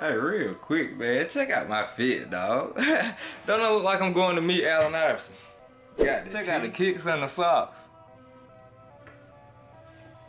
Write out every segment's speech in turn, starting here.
Hey, real quick, man, check out my fit, dog. Don't I look like I'm going to meet Allen Iverson? Check out the kicks and the socks.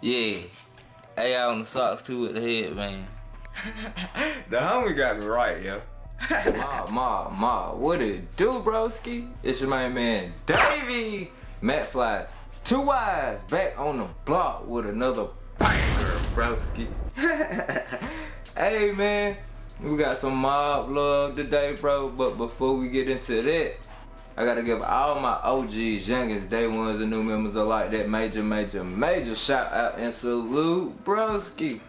Yeah, AI on the socks too with the head, man. The homie got me right, yo. Ma, what it do, broski? It's your main man, DaveyMcFlyy. 2 eyes back on the block with another banger, broski. Hey, man, we got some mob love today, bro. But before we get into that, I gotta give all my OGs, youngest, day ones, and new members alike that major shout out and salute, broski.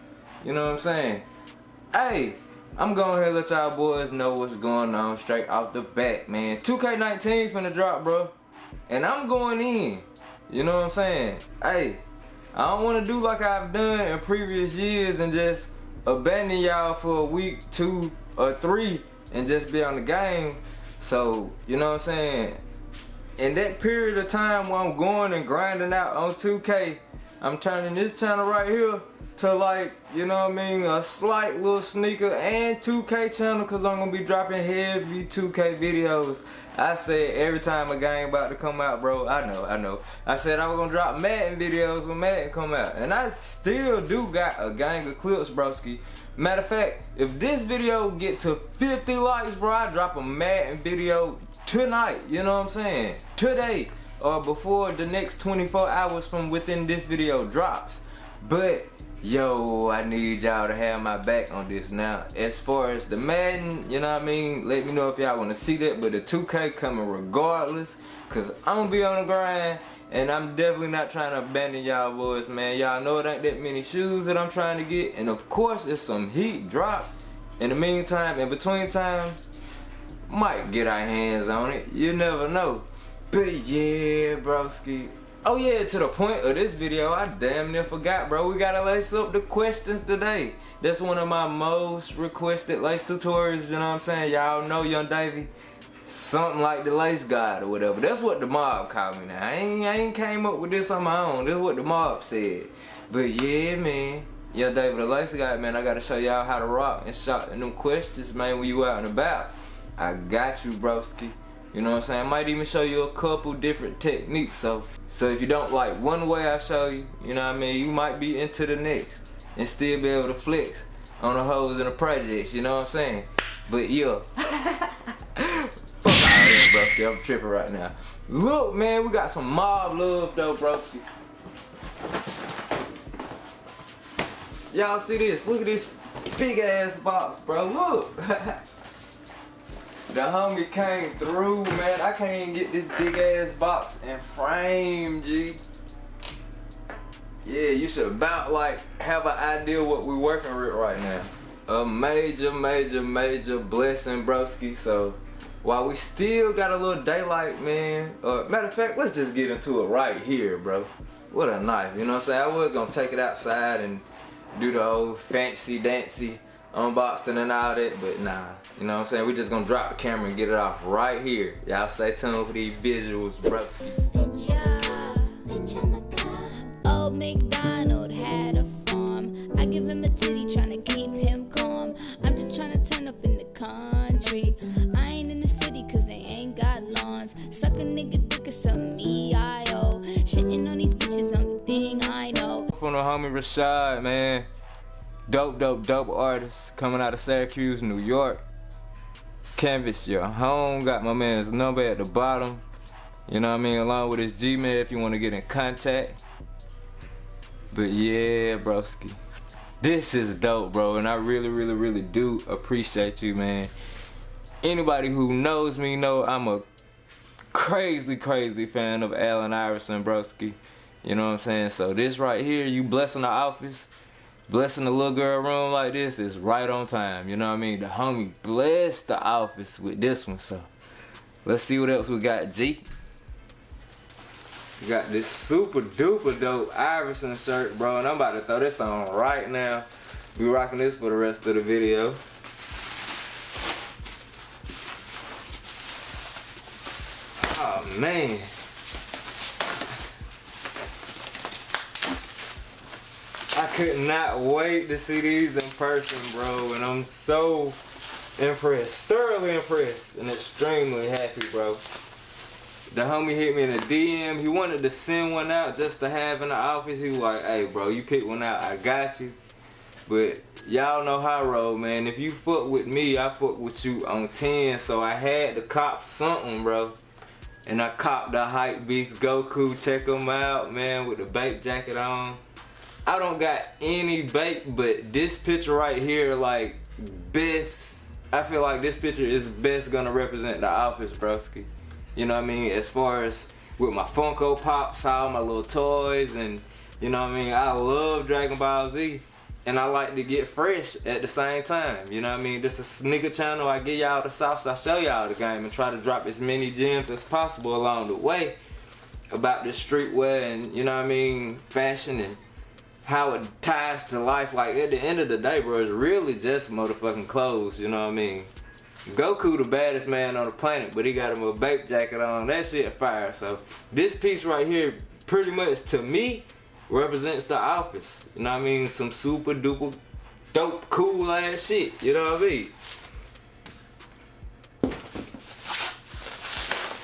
You know what I'm saying? Hey, I'm going here to let y'all boys know what's going on straight off the bat, man. 2K19 finna drop, bro. And I'm going in. You know what I'm saying? Hey, I don't want to do like I've done in previous years and just abandon y'all for a week, 2 or 3 and just be on the game. So, you know what I'm saying? In that period of time where I'm going and grinding out on 2K, I'm turning this channel right here to, like, you know what I mean, a slight little sneaker and 2K channel, because I'm going to be dropping heavy 2K videos. I said every time a game about to come out, bro, I know. I said I was going to drop Madden videos when Madden come out. And I still do got a gang of clips, broski. Matter of fact, if this video get to 50 likes, bro, I drop a Madden video tonight, you know what I'm saying? Today, or before the next 24 hours from within this video drops. But yo, I need y'all to have my back on this now. As far as the Madden, you know what I mean, let me know if y'all want to see that. But the 2K coming regardless, cause I'm gonna be on the grind, and I'm definitely not trying to abandon y'all boys, man. Y'all know it ain't that many shoes that I'm trying to get. And of course, if some heat drop in the meantime, in between time, might get our hands on it. You never know. But yeah, broski. Oh yeah, to the point of this video, I damn near forgot, bro. We gotta lace up the questions today. That's one of my most requested lace tutorials, you know what I'm saying? Y'all know Young Davey, something like the lace god or whatever. That's what the mob called me now. I ain't came up with this on my own. This is what the mob said. But yeah, man, Young Davey the lace god, man, I gotta show y'all how to rock and shot in them questions, man, when you out and about. I got you, broski. You know what I'm saying? I might even show you a couple different techniques. So if you don't like one way I show you, you know what I mean, you might be into the next and still be able to flex on the hoes and the projects, you know what I'm saying? But yeah. Fuck all that, broski. I'm tripping right now. Look, man, we got some mob love though, broski. Y'all see this? Look at this big ass box, bro. Look. The homie came through, man. I can't even get this big ass box in frame, G. Yeah, you should about like have an idea what we working with right now. A major blessing, broski. So while we still got a little daylight, man. Matter of fact, let's just get into it right here, bro. What a knife, you know what I'm saying? I was gonna take it outside and do the old fancy dancy unboxing and all that, but nah. You know what I'm saying? We just gonna drop the camera and get it off right here. Y'all stay tuned for these visuals, broski. Old MacDonald had a farm. I give him a titty trying to keep him calm. I'm just trying to turn up in the country. I ain't in the city cause they ain't got lawns. Suck a nigga dick or some EIO. Shitting on these bitches, only thing I know. From the homie Rashad, man. Dope artist coming out of Syracuse, New York. Canvas your home. Got my man's number at the bottom. You know what I mean? Along with his Gmail if you want to get in contact. But yeah, broski. This is dope, bro. And I really do appreciate you, man. Anybody who knows me know I'm a crazy fan of Allen Iverson, broski. You know what I'm saying? So this right here, you blessing the office. Blessing the little girl room like this is right on time, you know what I mean? The homie blessed the office with this one, so let's see what else we got, G. We got this super duper dope Iverson shirt, bro, and I'm about to throw this on right now. We rocking this for the rest of the video. Oh, man. I could not wait to see these in person, bro, and I'm so impressed, thoroughly impressed, and extremely happy, bro. The homie hit me in a DM. He wanted to send one out just to have in the office. He was like, hey, bro, you pick one out, I got you. But y'all know how I roll, man. If you fuck with me, I fuck with you on 10. So I had to cop something, bro. And I copped the Hype Beast Goku. Check him out, man, with the bake jacket on. I don't got any bake, but this picture right here, like, best. I feel like this picture is best gonna represent the office, broski. You know what I mean? As far as with my Funko Pops, all my little toys, and you know what I mean? I love Dragon Ball Z, and I like to get fresh at the same time. You know what I mean? This is a sneaker channel. I give y'all the sauce, I show y'all the game, and try to drop as many gems as possible along the way about this streetwear and, you know what I mean, fashion and how it ties to life. Like, at the end of the day, bro, it's really just motherfucking clothes, you know what I mean? Goku the baddest man on the planet, but he got him a bake jacket on. That shit fire. So this piece right here pretty much to me represents the office. You know what I mean? Some super duper dope cool ass shit. You know what I mean?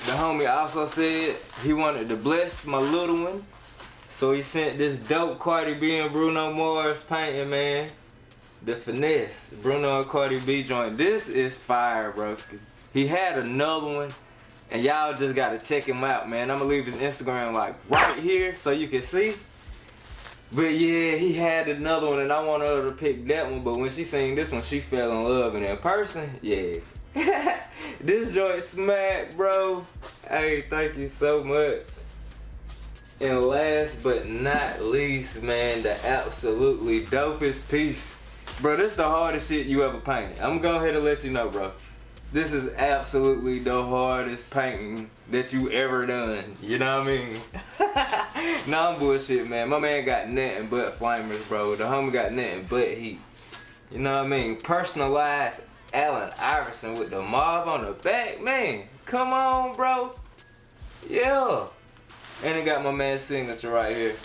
The homie also said he wanted to bless my little one. So he sent this dope Cardi B and Bruno Mars painting, man. The Finesse, Bruno and Cardi B joint. This is fire, broski. He had another one, and y'all just gotta check him out, man. I'm gonna leave his Instagram like right here so you can see. But yeah, he had another one, and I wanted her to pick that one. But when she seen this one, she fell in love. And in person, yeah. This joint smack, bro. Hey, thank you so much. And last but not least, man, the absolutely dopest piece. Bro, this is the hardest shit you ever painted. I'm gonna go ahead and let you know, bro. This is absolutely the hardest painting that you ever done. You know what I mean? Nah, I'm bullshit, man. My man got nothing but flamers, bro. The homie got nothing but heat. You know what I mean? Personalized Allen Iverson with the mob on the back, man. Come on, bro. Yeah. And it got my man's signature right here.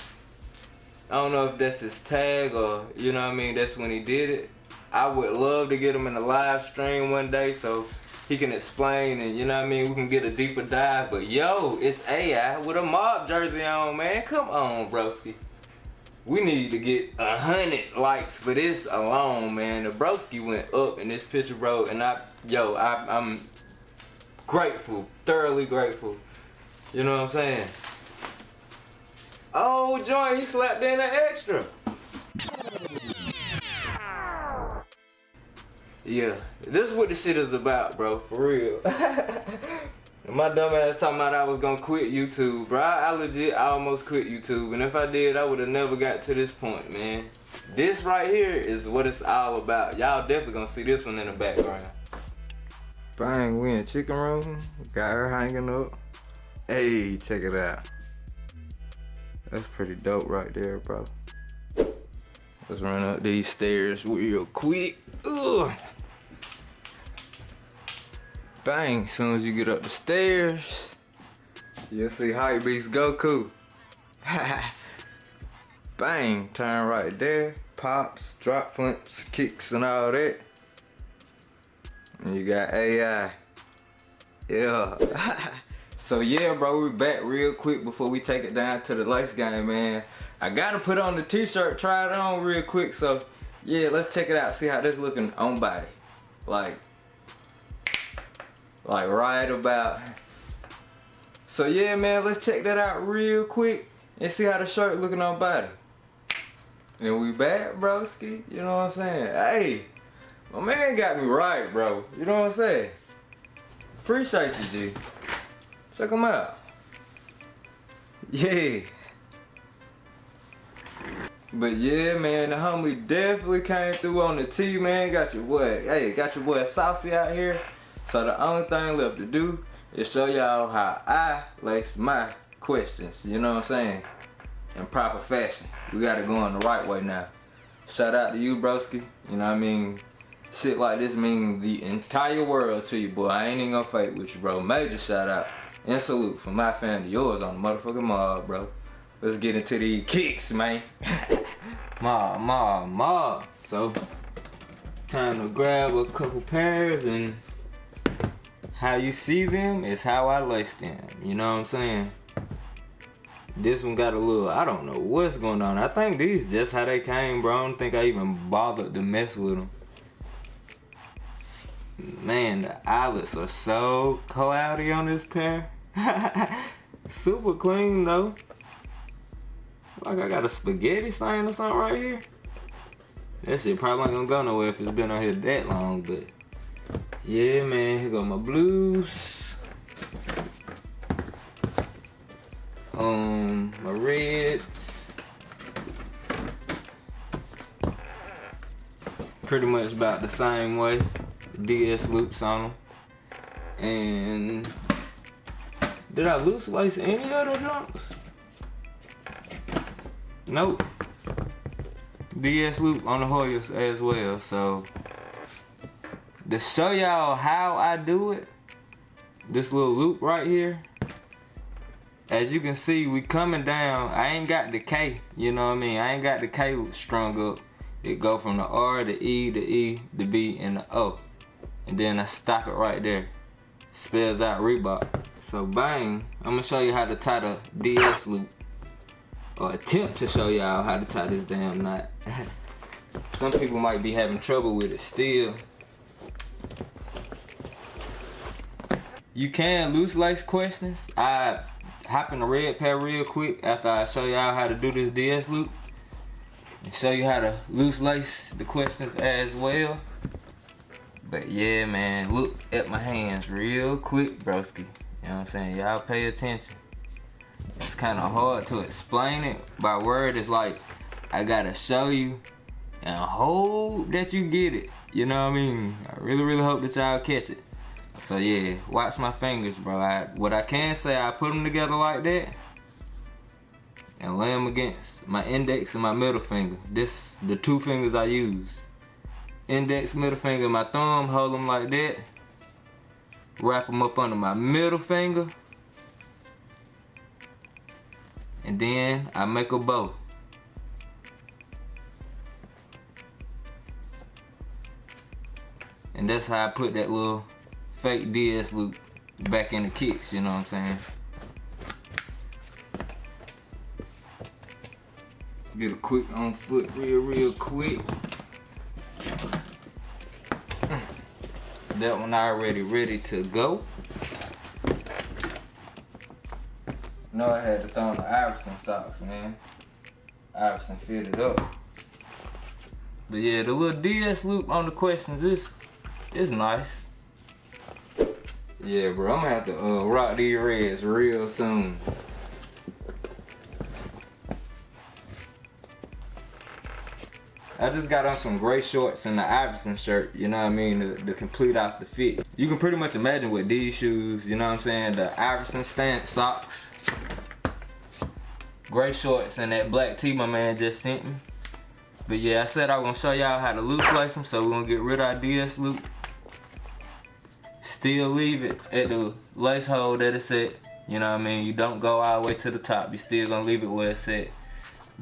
I don't know if that's his tag or, you know what I mean, that's when he did it. I would love to get him in a live stream one day so he can explain and, you know what I mean, we can get a deeper dive. But yo, it's AI with a mob jersey on, man. Come on, broski. We need to get 100 likes for this alone, man. The broski went up in this picture, bro, and I'm grateful, thoroughly grateful. You know what I'm saying? Oh, joint, he slapped in an extra. Yeah, this is what this shit is about, bro, for real. My dumb ass talking about I was gonna quit YouTube, bro. I legit almost quit YouTube, and if I did, I would have never got to this point, man. This right here is what it's all about. Y'all definitely gonna see this one in the background. Bang, we in chicken room. Got her hanging up. Hey, check it out. That's pretty dope right there, bro. Let's run up these stairs real quick. Ugh. Bang, as soon as you get up the stairs, you'll see Hype Beast Goku. Bang, turn right there. Pops, drop flints, kicks, and all that. And you got AI. Yeah. So yeah, bro, we back real quick before we take it down to the lights game, man. I gotta put on the t-shirt, try it on real quick. So yeah, let's check it out, see how this looking on body. Like right about. So yeah, man, let's check that out real quick and see how the shirt looking on body. And we back, broski. You know what I'm saying? Hey, my man got me right, bro. You know what I'm saying? Appreciate you, G. Check him out. Yeah. But yeah, man, the homie definitely came through on the T, man. Got your boy, hey, got your boy Saucy out here. So the only thing left to do is show y'all how I lace my questions. You know what I'm saying? In proper fashion. We got it going the right way now. Shout out to you, broski. You know what I mean? Shit like this mean the entire world to you, boy. I ain't even gonna fake with you, bro. Major shout out and salute from my fan to yours on the motherfucking mob, bro. Let's get into these kicks, man. Ma. So, time to grab a couple pairs, and how you see them is how I lace them. You know what I'm saying? This one got a little, I don't know what's going on. I think these just how they came, bro. I don't think I even bothered to mess with them. Man, the eyelets are so cloudy on this pair. Super clean though. Like I got a spaghetti stain or something right here. That shit probably ain't gonna go nowhere if it's been on here that long, but yeah, man, here go my blues. My reds. Pretty much about the same way. DS loops on them. And did I loose lace any other jumps? Nope. DS loop on the Hoyas as well. So to show y'all how I do it, this little loop right here, as you can see, we coming down. I ain't got the K, you know what I mean? I ain't got the K strung up. It go from the R, the E, the E, the B, and the O. And then I stop it right there. Spells out Reebok. So bang, I'm gonna show you how to tie the DS loop. Or attempt to show y'all how to tie this damn knot. Some people might be having trouble with it still. You can loose lace questions. I hop in the red pair real quick after I show y'all how to do this DS loop. And show you how to loose lace the questions as well. But yeah, man, look at my hands real quick, broski. You know what I'm saying? Y'all pay attention. It's kind of hard to explain it by word. It's like I gotta show you and hope that you get it. You know what I mean? I really hope that y'all catch it. So yeah, watch my fingers, bro. What I can say, I put them together like that and lay them against my index and my middle finger. This the two fingers I use. Index, middle finger, my thumb, hold them like that. Wrap them up under my middle finger. And then I make a bow. And that's how I put that little fake DS loop back in the kicks, you know what I'm saying? Get a quick on foot real quick. That one already ready to go. No, I had to throw on the Iverson socks, man. Iverson fitted up. But yeah, the little DS loop on the questions is nice. Yeah, bro, I'm gonna have to rock these reds real soon. I just got on some gray shorts and the Iverson shirt, you know what I mean, to complete off the fit. You can pretty much imagine with these shoes, you know what I'm saying, the Iverson stance socks, gray shorts, and that black tee my man just sent me. But yeah, I said I was gonna show y'all how to loose lace them, so we're gonna get rid of our DS loop. Still leave it at the lace hole that it's at, you know what I mean, you don't go all the way to the top, you still gonna leave it where it's at.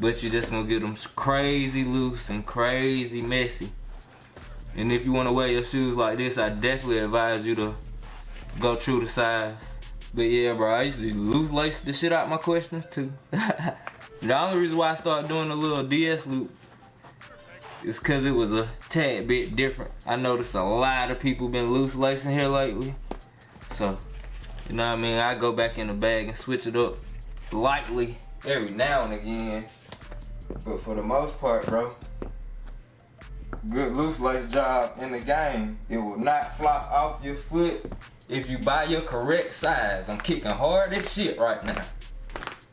But you're just gonna get them crazy loose and crazy messy. And if you wanna wear your shoes like this, I definitely advise you to go true to size. But yeah, bro, I used to loose lace the shit out my questions too. The only reason why I started doing a little DS loop is cause it was a tad bit different. I noticed a lot of people been loose lacing here lately. So, you know what I mean? I go back in the bag and switch it up lightly every now and again. But for the most part, bro, good loose lace job in the game. It will not flop off your foot if you buy your correct size. I'm kicking hard as shit right now.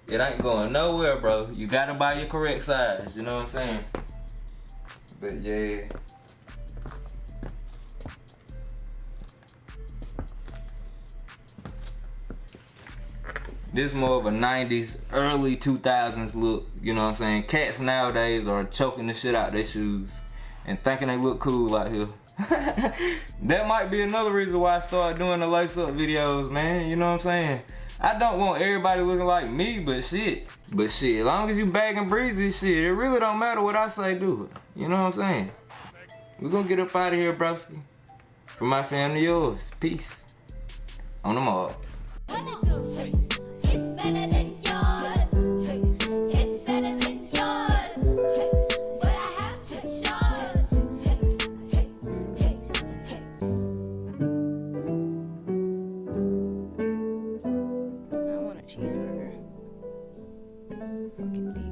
It ain't going nowhere, bro. You gotta buy your correct size, you know what I'm saying? But yeah. This more of a 90s, early 2000s look, you know what I'm saying? Cats nowadays are choking the shit out their shoes and thinking they look cool out here. That might be another reason why I started doing the lace up videos, man, you know what I'm saying? I don't want everybody looking like me, but shit. As long as you bagging breezy shit, it really don't matter what I say, do it. You know what I'm saying? We gonna get up out of here, broski. From my family, yours. Peace. On them all. It's better than yours. It's better than yours. But I have to charge. I want a cheeseburger. Fucking beef.